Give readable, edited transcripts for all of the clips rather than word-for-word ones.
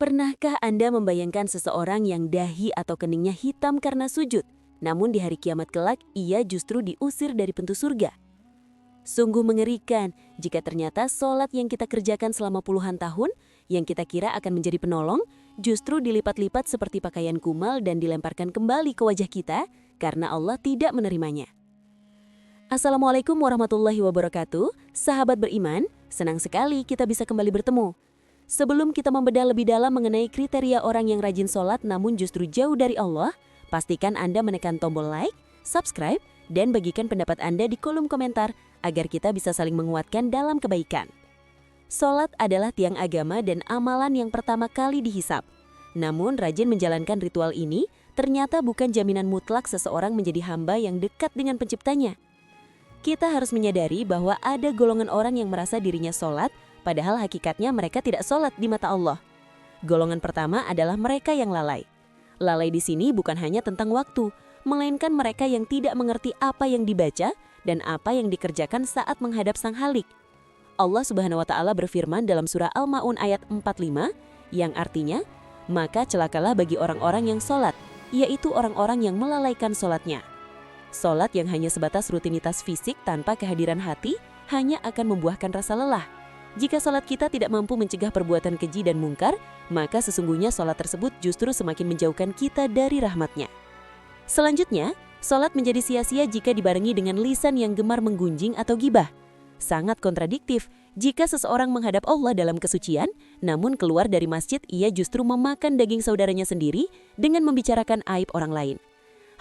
Pernahkah Anda membayangkan seseorang yang dahi atau keningnya hitam karena sujud, namun di hari kiamat kelak ia justru diusir dari pintu surga? Sungguh mengerikan jika ternyata sholat yang kita kerjakan selama puluhan tahun, yang kita kira akan menjadi penolong, justru dilipat-lipat seperti pakaian kumal dan dilemparkan kembali ke wajah kita karena Allah tidak menerimanya. Assalamualaikum warahmatullahi wabarakatuh, sahabat beriman, senang sekali kita bisa kembali bertemu. Sebelum kita membedah lebih dalam mengenai kriteria orang yang rajin sholat namun justru jauh dari Allah, pastikan Anda menekan tombol like, subscribe, dan bagikan pendapat Anda di kolom komentar agar kita bisa saling menguatkan dalam kebaikan. Sholat adalah tiang agama dan amalan yang pertama kali dihisab. Namun rajin menjalankan ritual ini ternyata bukan jaminan mutlak seseorang menjadi hamba yang dekat dengan penciptanya. Kita harus menyadari bahwa ada golongan orang yang merasa dirinya sholat, padahal hakikatnya mereka tidak sholat di mata Allah. Golongan pertama adalah mereka yang lalai. Lalai di sini bukan hanya tentang waktu, melainkan mereka yang tidak mengerti apa yang dibaca dan apa yang dikerjakan saat menghadap Sang Halik. Allah Subhanahu wa Ta'ala berfirman dalam surah Al-Ma'un ayat 45, yang artinya, maka celakalah bagi orang-orang yang sholat, yaitu orang-orang yang melalaikan sholatnya. Sholat yang hanya sebatas rutinitas fisik tanpa kehadiran hati hanya akan membuahkan rasa lelah. Jika sholat kita tidak mampu mencegah perbuatan keji dan mungkar, maka sesungguhnya sholat tersebut justru semakin menjauhkan kita dari rahmatnya. Selanjutnya, sholat menjadi sia-sia jika dibarengi dengan lisan yang gemar menggunjing atau gibah. Sangat kontradiktif jika seseorang menghadap Allah dalam kesucian, namun keluar dari masjid ia justru memakan daging saudaranya sendiri dengan membicarakan aib orang lain.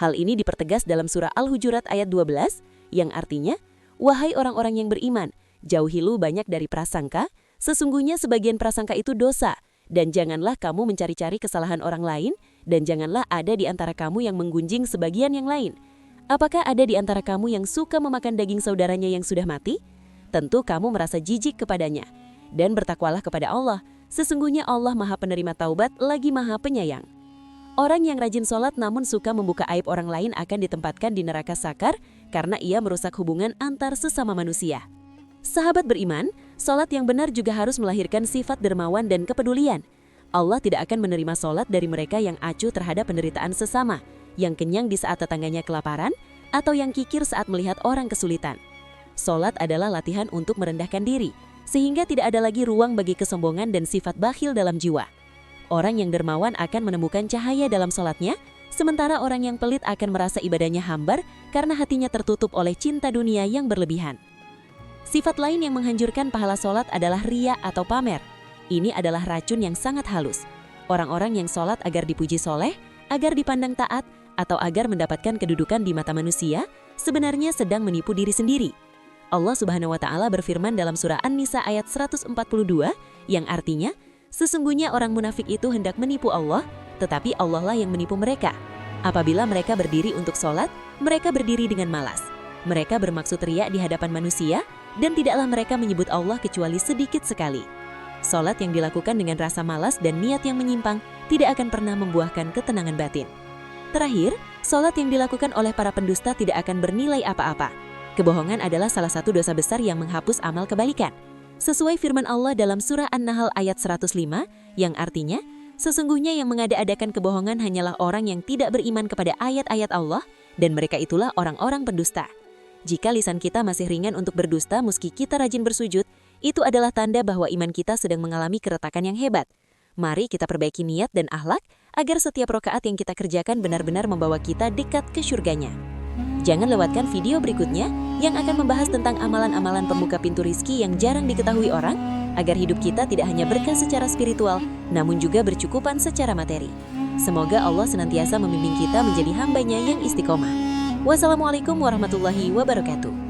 Hal ini dipertegas dalam surah Al-Hujurat ayat 12, yang artinya, wahai orang-orang yang beriman, jauhilah banyak dari prasangka, sesungguhnya sebagian prasangka itu dosa, dan janganlah kamu mencari-cari kesalahan orang lain, dan janganlah ada di antara kamu yang menggunjing sebagian yang lain. Apakah ada di antara kamu yang suka memakan daging saudaranya yang sudah mati? Tentu kamu merasa jijik kepadanya. Dan bertakwalah kepada Allah, sesungguhnya Allah Maha Penerima Taubat lagi Maha Penyayang. Orang yang rajin sholat namun suka membuka aib orang lain akan ditempatkan di neraka sakar karena ia merusak hubungan antar sesama manusia. Sahabat beriman, sholat yang benar juga harus melahirkan sifat dermawan dan kepedulian. Allah tidak akan menerima sholat dari mereka yang acuh terhadap penderitaan sesama, yang kenyang di saat tetangganya kelaparan, atau yang kikir saat melihat orang kesulitan. Sholat adalah latihan untuk merendahkan diri, sehingga tidak ada lagi ruang bagi kesombongan dan sifat bakhil dalam jiwa. Orang yang dermawan akan menemukan cahaya dalam sholatnya, sementara orang yang pelit akan merasa ibadahnya hambar karena hatinya tertutup oleh cinta dunia yang berlebihan. Sifat lain yang menghancurkan pahala sholat adalah riya atau pamer. Ini adalah racun yang sangat halus. Orang-orang yang sholat agar dipuji soleh, agar dipandang taat, atau agar mendapatkan kedudukan di mata manusia, sebenarnya sedang menipu diri sendiri. Allah Subhanahu wa Ta'ala berfirman dalam surah An-Nisa ayat 142, yang artinya, sesungguhnya orang munafik itu hendak menipu Allah, tetapi Allah lah yang menipu mereka. Apabila mereka berdiri untuk sholat, mereka berdiri dengan malas. Mereka bermaksud riya di hadapan manusia, dan tidaklah mereka menyebut Allah kecuali sedikit sekali. Sholat yang dilakukan dengan rasa malas dan niat yang menyimpang tidak akan pernah membuahkan ketenangan batin. Terakhir, sholat yang dilakukan oleh para pendusta tidak akan bernilai apa-apa. Kebohongan adalah salah satu dosa besar yang menghapus amal kebaikan. Sesuai firman Allah dalam surah An-Nahl ayat 105, yang artinya, sesungguhnya yang mengada-adakan kebohongan hanyalah orang yang tidak beriman kepada ayat-ayat Allah, dan mereka itulah orang-orang pendusta. Jika lisan kita masih ringan untuk berdusta meski kita rajin bersujud, itu adalah tanda bahwa iman kita sedang mengalami keretakan yang hebat. Mari kita perbaiki niat dan akhlak agar setiap rakaat yang kita kerjakan benar-benar membawa kita dekat ke surganya. Jangan lewatkan video berikutnya yang akan membahas tentang amalan-amalan pembuka pintu rizki yang jarang diketahui orang, agar hidup kita tidak hanya berkah secara spiritual, namun juga bercukupan secara materi. Semoga Allah senantiasa membimbing kita menjadi hambanya yang istiqomah. Wassalamualaikum warahmatullahi wabarakatuh.